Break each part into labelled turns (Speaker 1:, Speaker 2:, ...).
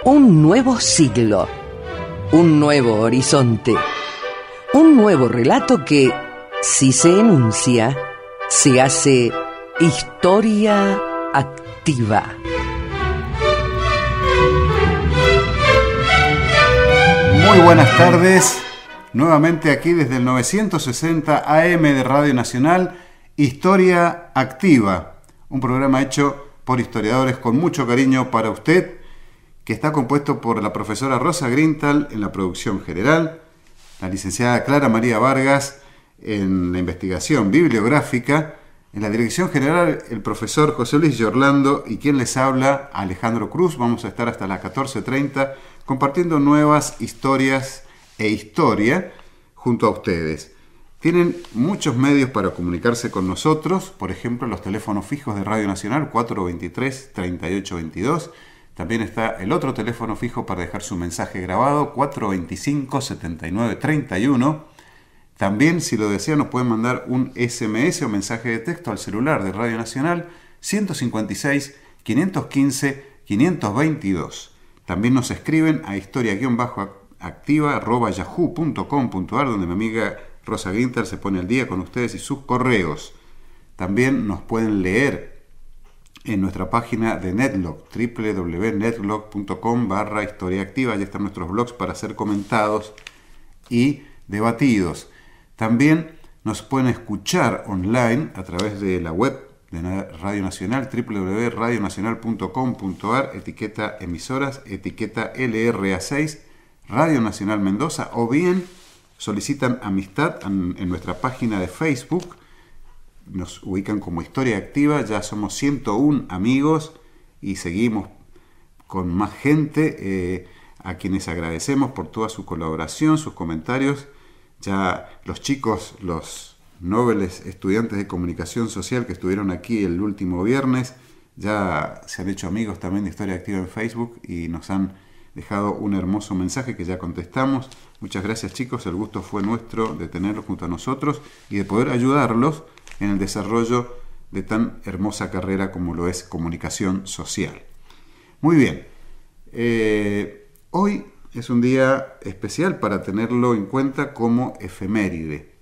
Speaker 1: Un nuevo siglo, un nuevo horizonte, un nuevo relato que, si se enuncia, se hace historia activa.
Speaker 2: Muy buenas tardes, nuevamente aquí desde el 960 AM de Radio Nacional, Historia Activa, un programa hecho por historiadores con mucho cariño para usted, que está compuesto por la profesora Rosa Grintal en la producción general, la licenciada Clara María Vargas en la investigación bibliográfica, en la dirección general el profesor José Luis Giorlando y quien les habla, Alejandro Cruz. Vamos a estar hasta las 14:30 compartiendo nuevas historias e historia junto a ustedes. Tienen muchos medios para comunicarse con nosotros, por ejemplo los teléfonos fijos de Radio Nacional 423-3822. También está el otro teléfono fijo para dejar su mensaje grabado, 425-7931. También, si lo desean, nos pueden mandar un SMS o mensaje de texto al celular de Radio Nacional, 156-515-522. También nos escriben a historia-activa@yahoo.com.ar, donde mi amiga Rosa Grintal se pone al día con ustedes y sus correos. También nos pueden leer en nuestra página de Netlog, www.netlog.com/historiaactiva. Allí están nuestros blogs para ser comentados y debatidos. También nos pueden escuchar online a través de la web de Radio Nacional, www.radionacional.com.ar, etiqueta emisoras, etiqueta LRA6, Radio Nacional Mendoza, o bien solicitan amistad en nuestra página de Facebook. Nos ubican como Historia Activa, ya somos 101 amigos y seguimos con más gente, a quienes agradecemos por toda su colaboración, sus comentarios. Ya los chicos, los nobles estudiantes de comunicación social que estuvieron aquí el último viernes, ya se han hecho amigos también de Historia Activa en Facebook y nos han dejado un hermoso mensaje que ya contestamos. Muchas gracias, chicos, el gusto fue nuestro de tenerlos junto a nosotros y de poder ayudarlos en el desarrollo de tan hermosa carrera como lo es comunicación social. Muy bien, hoy es un día especial para tenerlo en cuenta como efeméride.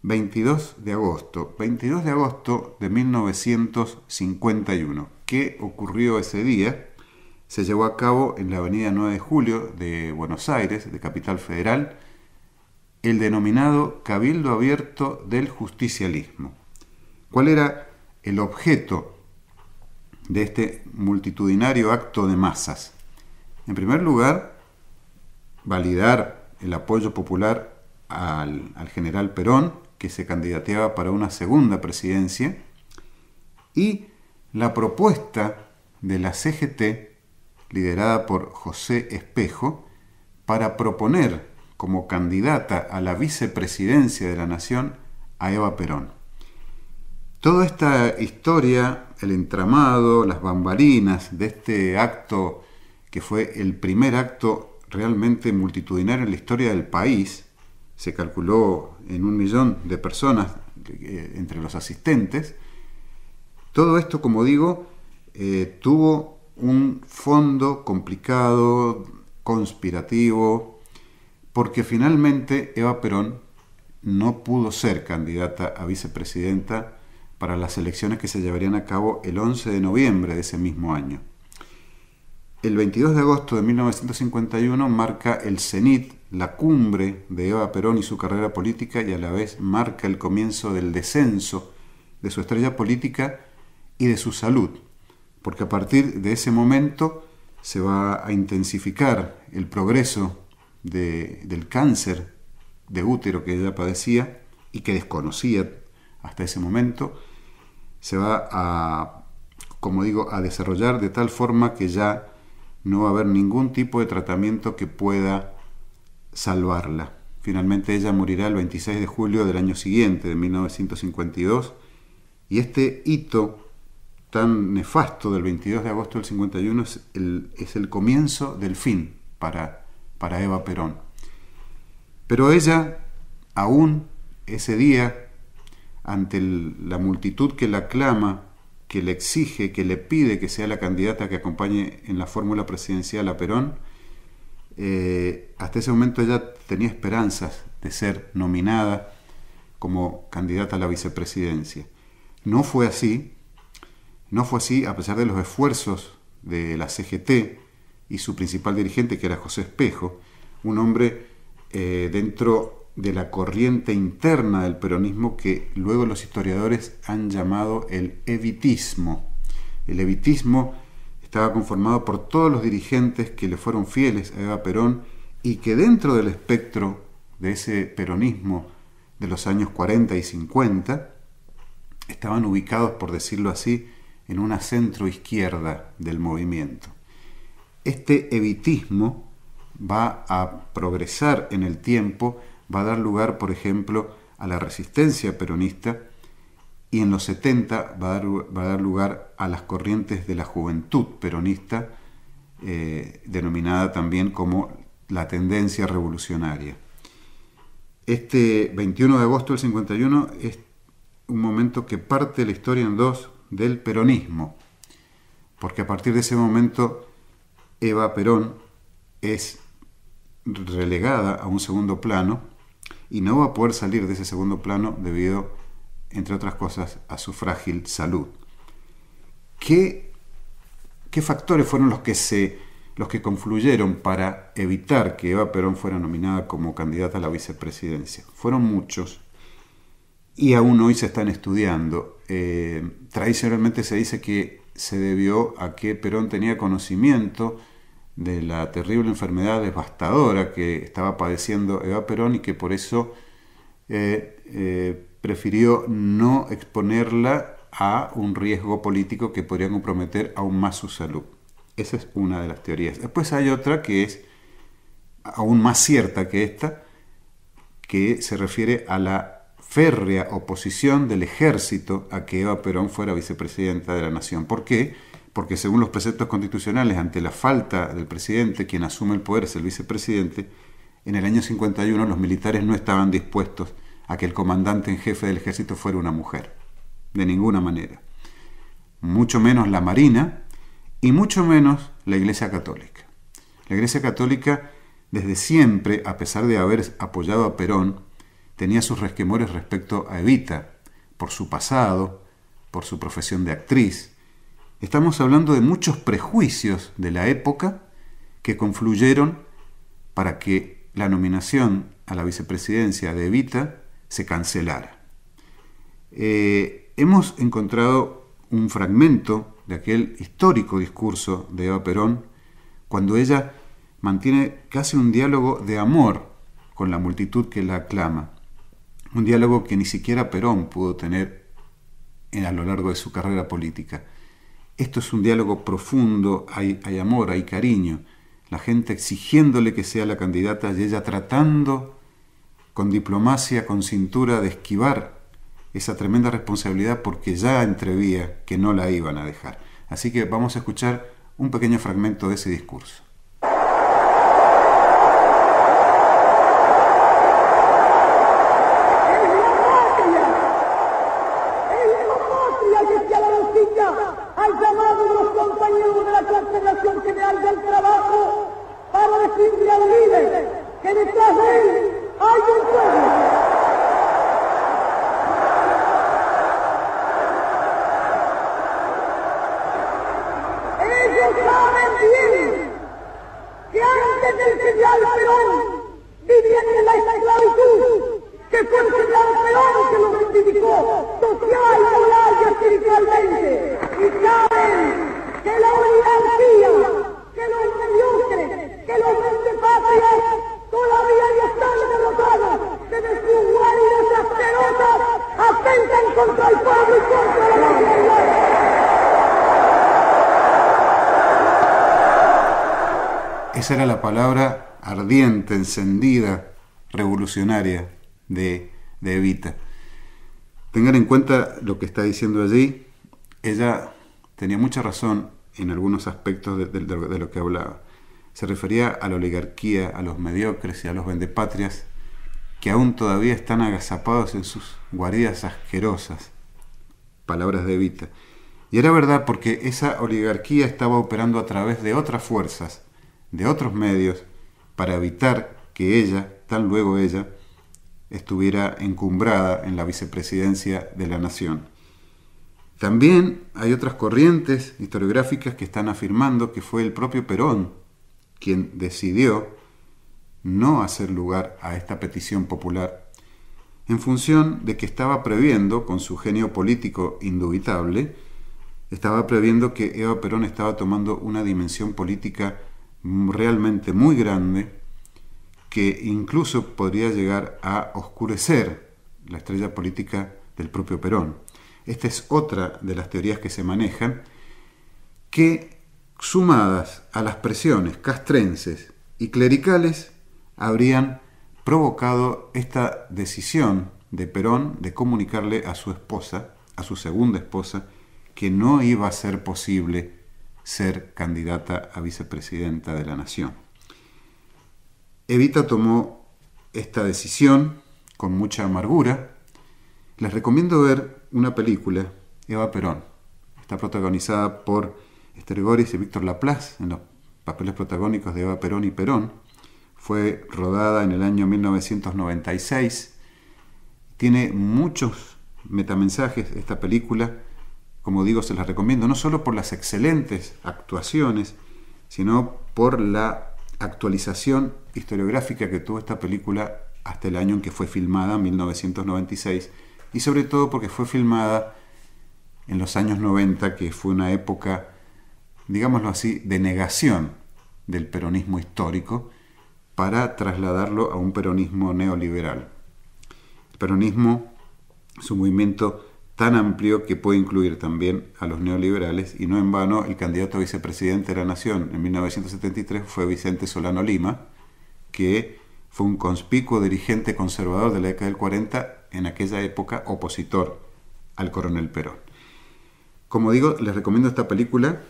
Speaker 2: 22 de agosto de 1951. ¿Qué ocurrió ese día? Se llevó a cabo en la avenida 9 de Julio de Buenos Aires, de Capital Federal, el denominado Cabildo Abierto del Justicialismo. ¿Cuál era el objeto de este multitudinario acto de masas? En primer lugar, validar el apoyo popular al general Perón, que se candidateaba para una segunda presidencia, y la propuesta de la CGT, liderada por José Espejo, para proponer como candidata a la vicepresidencia de la Nación a Eva Perón. Toda esta historia, el entramado, las bambalinas de este acto, que fue el primer acto realmente multitudinario en la historia del país, se calculó en 1 millón de personas entre los asistentes. Todo esto, como digo, tuvo un fondo complicado, conspirativo, porque finalmente Eva Perón no pudo ser candidata a vicepresidenta para las elecciones que se llevarían a cabo el 11 de noviembre de ese mismo año. El 22 de agosto de 1951 marca el cenit, la cumbre de Eva Perón y su carrera política, y a la vez marca el comienzo del descenso de su estrella política y de su salud, porque a partir de ese momento se va a intensificar el progreso del cáncer de útero que ella padecía y que desconocía hasta ese momento. Se va a, como digo, a desarrollar de tal forma que ya no va a haber ningún tipo de tratamiento que pueda salvarla. Finalmente ella morirá el 26 de julio del año siguiente, de 1952, y este hito tan nefasto del 22 de agosto del 51 es el comienzo del fin para Eva Perón. Pero ella, aún ese día, ante la multitud que la aclama, que le exige, que le pide que sea la candidata que acompañe en la fórmula presidencial a Perón, hasta ese momento ella tenía esperanzas de ser nominada como candidata a la vicepresidencia. No fue así a pesar de los esfuerzos de la CGT y su principal dirigente, que era José Espejo, un hombre dentro de la corriente interna del peronismo que luego los historiadores han llamado el evitismo. El evitismo estaba conformado por todos los dirigentes que le fueron fieles a Eva Perón y que dentro del espectro de ese peronismo de los años 40 y 50 estaban ubicados, por decirlo así, en una centroizquierda del movimiento. Este evitismo va a progresar en el tiempo, va a dar lugar, por ejemplo, a la resistencia peronista, y en los 70 va a dar lugar a las corrientes de la juventud peronista, denominada también como la tendencia revolucionaria. Este 21 de agosto del 51 es un momento que parte la historia en dos del peronismo, porque a partir de ese momento Eva Perón es relegada a un segundo plano y no va a poder salir de ese segundo plano debido, entre otras cosas, a su frágil salud. ¿Qué factores fueron los que confluyeron para evitar que Eva Perón fuera nominada como candidata a la vicepresidencia? Fueron muchos y aún hoy se están estudiando. Tradicionalmente se dice que se debió a que Perón tenía conocimiento de la terrible enfermedad devastadora que estaba padeciendo Eva Perón y que por eso prefirió no exponerla a un riesgo político que podría comprometer aún más su salud. Esa es una de las teorías. Después hay otra que es aún más cierta que esta, que se refiere a la férrea oposición del ejército a que Eva Perón fuera vicepresidenta de la nación. ¿Por qué? Porque según los preceptos constitucionales, ante la falta del presidente, quien asume el poder es el vicepresidente, en el año 51 los militares no estaban dispuestos a que el comandante en jefe del ejército fuera una mujer, de ninguna manera. Mucho menos la Marina y mucho menos la Iglesia Católica. La Iglesia Católica, desde siempre, a pesar de haber apoyado a Perón, tenía sus resquemores respecto a Evita, por su pasado, por su profesión de actriz. Estamos hablando de muchos prejuicios de la época que confluyeron para que la nominación a la vicepresidencia de Evita se cancelara. Hemos encontrado un fragmento de aquel histórico discurso de Eva Perón, cuando ella mantiene casi un diálogo de amor con la multitud que la aclama. Un diálogo que ni siquiera Perón pudo tener a lo largo de su carrera política. Esto es un diálogo profundo, hay amor, hay cariño. La gente exigiéndole que sea la candidata y ella tratando con diplomacia, con cintura, de esquivar esa tremenda responsabilidad porque ya entrevía que no la iban a dejar. Así que vamos a escuchar un pequeño fragmento de ese discurso. Esa era la palabra ardiente, encendida, revolucionaria de Evita. Tengan en cuenta lo que está diciendo allí. Ella tenía mucha razón en algunos aspectos de lo que hablaba. Se refería a la oligarquía, a los mediocres y a los vendepatrias que aún todavía están agazapados en sus guaridas asquerosas. Palabras de Evita. Y era verdad porque esa oligarquía estaba operando a través de otras fuerzas, de otros medios, para evitar que ella, tan luego ella, estuviera encumbrada en la vicepresidencia de la nación. También hay otras corrientes historiográficas que están afirmando que fue el propio Perón quien decidió no hacer lugar a esta petición popular, en función de que estaba previendo, con su genio político indubitable, estaba previendo que Eva Perón estaba tomando una dimensión política realmente muy grande, que incluso podría llegar a oscurecer la estrella política del propio Perón. Esta es otra de las teorías que se manejan, que sumadas a las presiones castrenses y clericales, habrían provocado esta decisión de Perón de comunicarle a su esposa, a su segunda esposa, que no iba a ser posible ser candidata a vicepresidenta de la nación. Evita tomó esta decisión con mucha amargura. Les recomiendo ver una película, Eva Perón. Está protagonizada por Esther Goris y Víctor Laplace en los papeles protagónicos de Eva Perón y Perón. Fue rodada en el año 1996. Tiene muchos metamensajes esta película. Como digo, se las recomiendo no solo por las excelentes actuaciones, sino por la actualización historiográfica que tuvo esta película hasta el año en que fue filmada, 1996, y sobre todo porque fue filmada en los años 90, que fue una época, digámoslo así, de negación del peronismo histórico para trasladarlo a un peronismo neoliberal. El peronismo es un movimiento tan amplio que puede incluir también a los neoliberales, y no en vano el candidato a vicepresidente de la Nación en 1973 fue Vicente Solano Lima, que fue un conspicuo dirigente conservador de la década del 40, en aquella época opositor al coronel Perón. Como digo, les recomiendo esta película.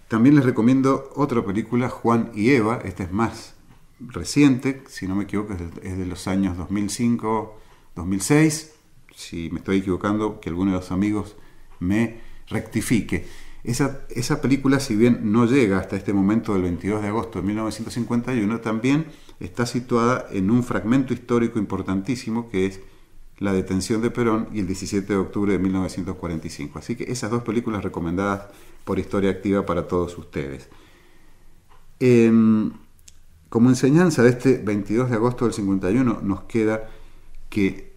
Speaker 2: También les recomiendo otra película, Juan y Eva. Esta es más reciente, si no me equivoco, es de los años 2005-2006. Si me estoy equivocando, que alguno de los amigos me rectifique. Esa película, si bien no llega hasta este momento del 22 de agosto de 1951, también está situada en un fragmento histórico importantísimo, que es la detención de Perón y el 17 de octubre de 1945. Así que esas dos películas recomendadas por Historia Activa para todos ustedes. Como enseñanza de este 22 de agosto del 51 nos queda que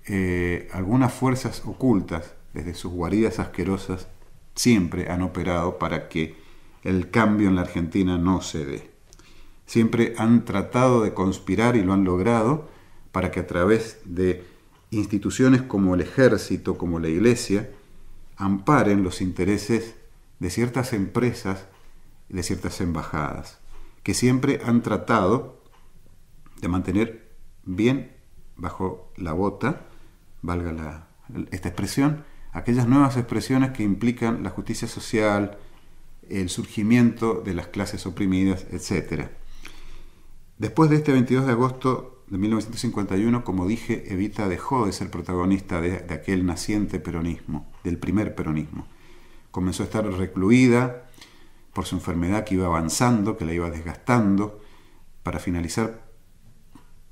Speaker 2: algunas fuerzas ocultas, desde sus guaridas asquerosas, siempre han operado para que el cambio en la Argentina no se dé. Siempre han tratado de conspirar, y lo han logrado, para que a través de instituciones como el ejército, como la iglesia, amparen los intereses de ciertas empresas y de ciertas embajadas, que siempre han tratado de mantener bien bajo la bota, valga esta expresión, aquellas nuevas expresiones que implican la justicia social, el surgimiento de las clases oprimidas, etc. Después de este 22 de agosto de 1951, como dije, Evita dejó de ser protagonista de aquel naciente peronismo, del primer peronismo. Comenzó a estar recluida por su enfermedad que iba avanzando, que la iba desgastando, para finalizar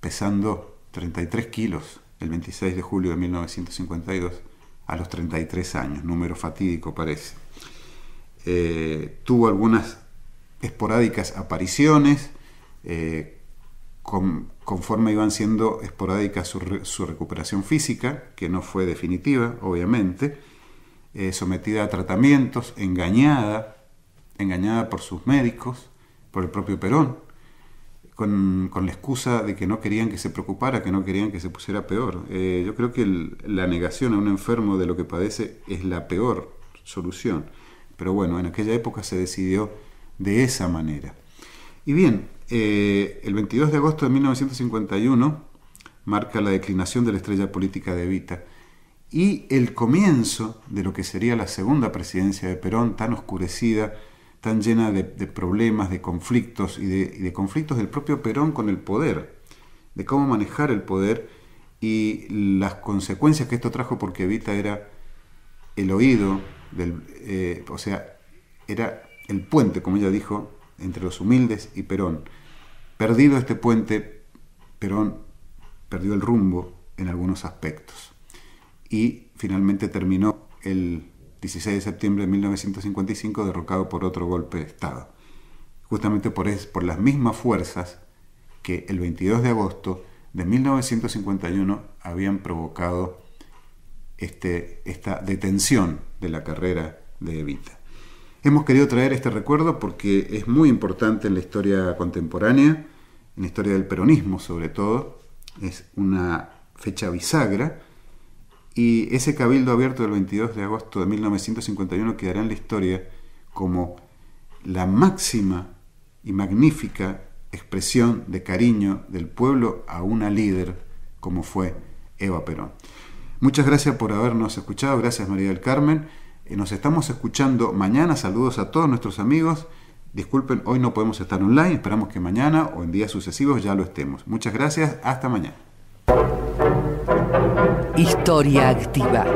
Speaker 2: pesando 33 kilos el 26 de julio de 1952, a los 33 años, número fatídico parece. Tuvo algunas esporádicas apariciones, conforme iban siendo esporádicas su recuperación física, que no fue definitiva, obviamente, sometida a tratamientos, engañada por sus médicos, por el propio Perón, con la excusa de que no querían que se preocupara, que no querían que se pusiera peor. Yo creo que la negación a un enfermo de lo que padece es la peor solución. Pero bueno, en aquella época se decidió de esa manera. Y bien, el 22 de agosto de 1951 marca la declinación de la estrella política de Evita y el comienzo de lo que sería la segunda presidencia de Perón, tan oscurecida, tan llena de problemas, de conflictos y de conflictos del propio Perón con el poder, de cómo manejar el poder y las consecuencias que esto trajo, porque Evita era el oído o sea, era el puente, como ella dijo, entre los humildes y Perón. Perdido este puente, Perón perdió el rumbo en algunos aspectos y finalmente terminó el 16 de septiembre de 1955 derrocado por otro golpe de Estado, justamente por las mismas fuerzas que el 22 de agosto de 1951 habían provocado esta detención de la carrera de Evita. Hemos querido traer este recuerdo porque es muy importante en la historia contemporánea, en la historia del peronismo sobre todo. Es una fecha bisagra y ese cabildo abierto del 22 de agosto de 1951 quedará en la historia como la máxima y magnífica expresión de cariño del pueblo a una líder como fue Eva Perón. Muchas gracias por habernos escuchado, gracias María del Carmen. Nos estamos escuchando mañana. Saludos a todos nuestros amigos. Disculpen, hoy no podemos estar online. Esperamos que mañana o en días sucesivos ya lo estemos. Muchas gracias. Hasta mañana.
Speaker 1: Historia Activa.